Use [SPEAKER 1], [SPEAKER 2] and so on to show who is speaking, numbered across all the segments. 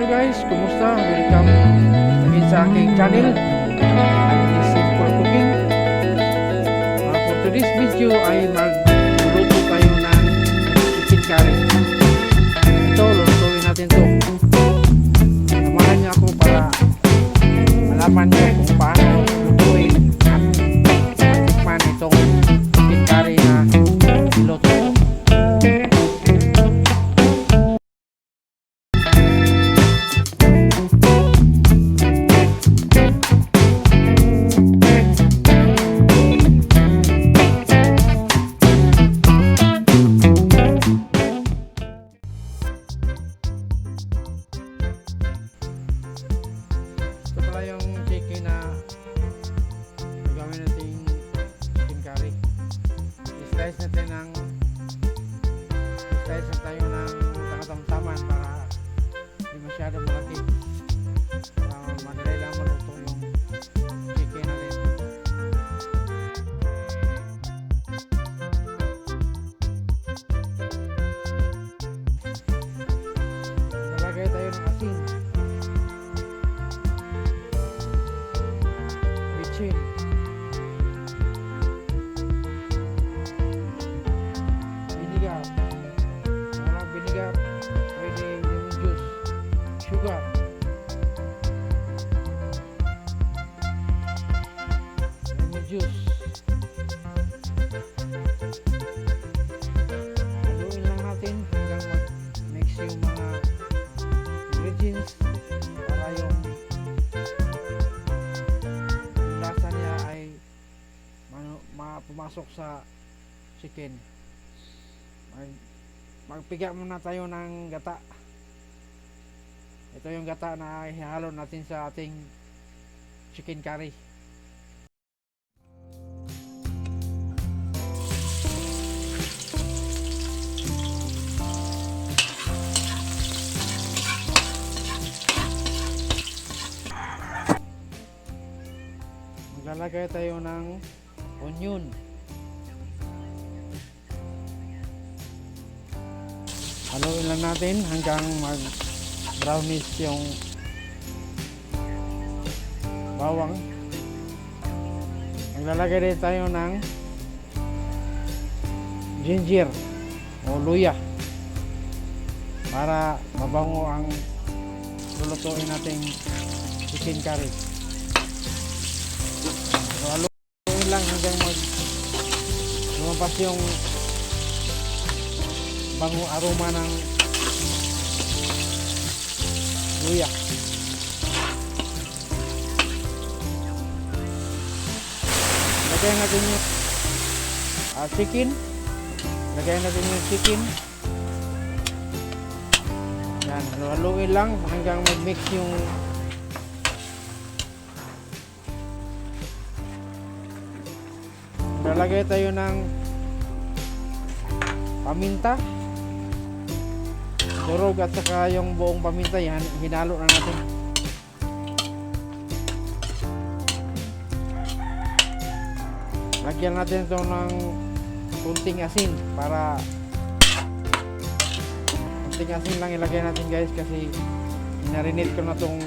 [SPEAKER 1] Hello guys, kumusta? Welcome again sa aking channel. Simple Cooking. For today's video ay magluluto tayo ng chicken curry. Ito, lulutuin natin ito. Samahan niyo ako para malaman niyo kung paano lutuin at matikman itong chicken curry na niluto. Yung chicken na gagawin natin chicken curry. I-slice natin tayo ng tama para hindi masyado malaki, madali lang maluto yung chicken natin. Nalagay tayo ng asin, bitchin, vinegar, walang vinegar pwede lemon juice, sugar, lemon juice. Haluin lang natin hanggang mag-mix yung mga ingredients para yung lasa niya ay pumasok sa chicken. Magpiga muna tayo ng gata. Ito yung gata na ihalo natin sa ating chicken curry. Maglalagay tayo ng onion. Haluin lang natin hanggang mag-brownish yung bawang. Maglalagay din tayo ng ginger o luya para mabango ang lulutuin nating chicken curry. So, haluin lang hanggang lumabas yung bango aroma ng luya. Lagyan natin yung chicken. Lagyan natin yung chicken. Yan, haluin lang hanggang mag-mix yung lalagay tayo ng paminta, durog at saka yung buong paminta. Yan, hinalo na natin. Lagyan natin ito ng kunting asin para kunting asin lang ilagay natin guys kasi inarinate ko na itong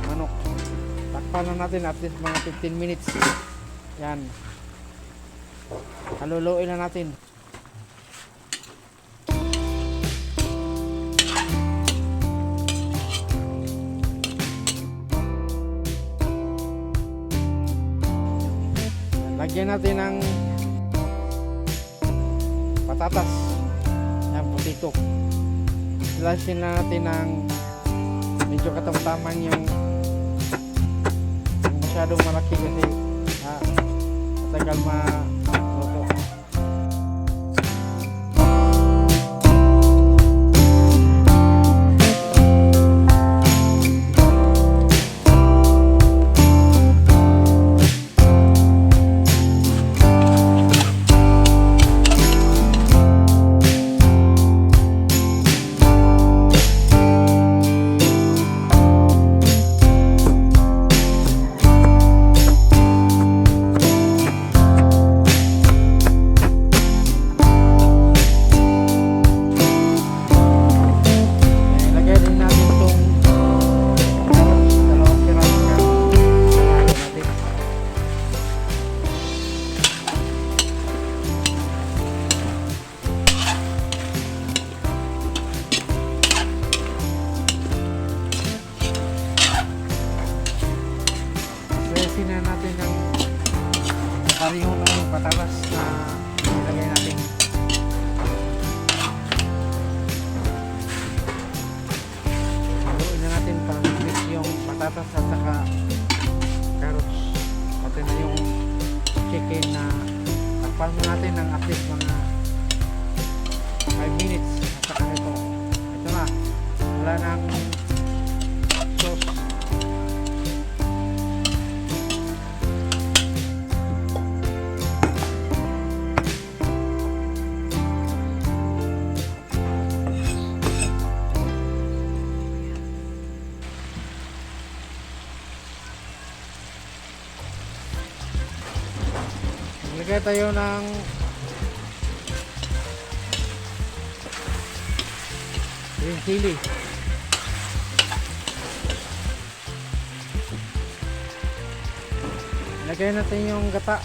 [SPEAKER 1] manok. Takpan na natin at least mga 15 minutes. Yan, haluluin na natin. Lagyan natin ng patatas. Yan, potato. Slice na natin ng medyo katamtaman yung masyadong malaki kasi matagal maluto. patatas na ilagay natin. Haluin na natin para mix yung patatas at saka carrots. Pati na yung chicken na takpan mo natin ng at least mga 5 minutes. At saka ito na, wala nang sauce. Maglagay tayo ng green chili. Lagay natin yung gata.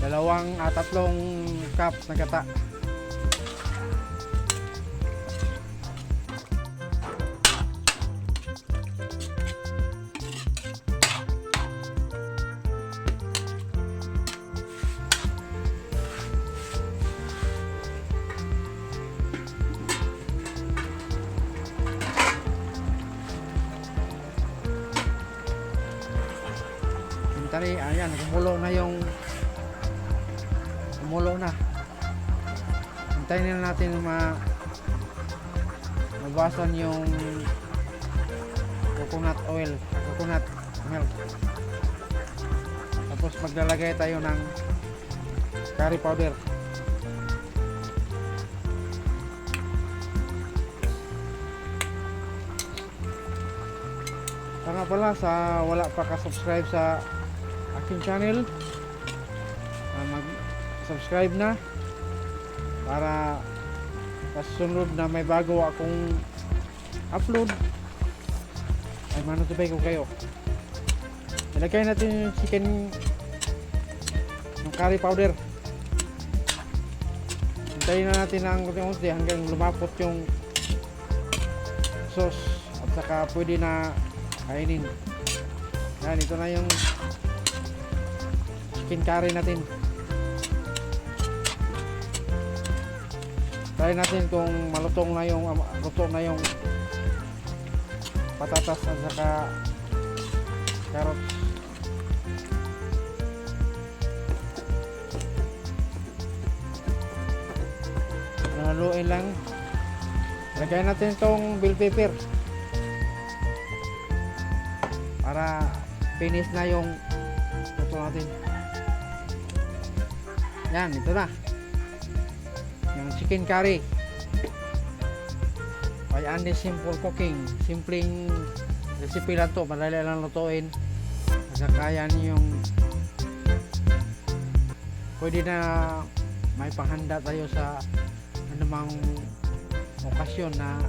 [SPEAKER 1] 2 cup na gata. Tari, ayan, kumulo na. Hintayin na natin mabawasan yung coconut oil, coconut milk. Tapos maglalagay tayo ng curry powder. Nga pala, sa wala pa ka-subscribe sa aking channel, mag-subscribe na para sa sunod na may bago akong upload ay manutubay ko kayo. Ilagay natin yung chicken ng curry powder. Hintayin na natin ng unti-unti hanggang lumapot yung sauce at saka pwede na kainin. Yan, ito na yung chicken curry natin. Try natin kung luto na yung patatas at saka carrots. Haluin lang. Lagay natin itong bell pepper para finish na yung luto natin. Yan, ito na yung chicken curry. Ayan, simple cooking, simpleng recipe lang to, madali lang lutuin. Saka yan yung pwede na may panghanda tayo sa anumang okasyon na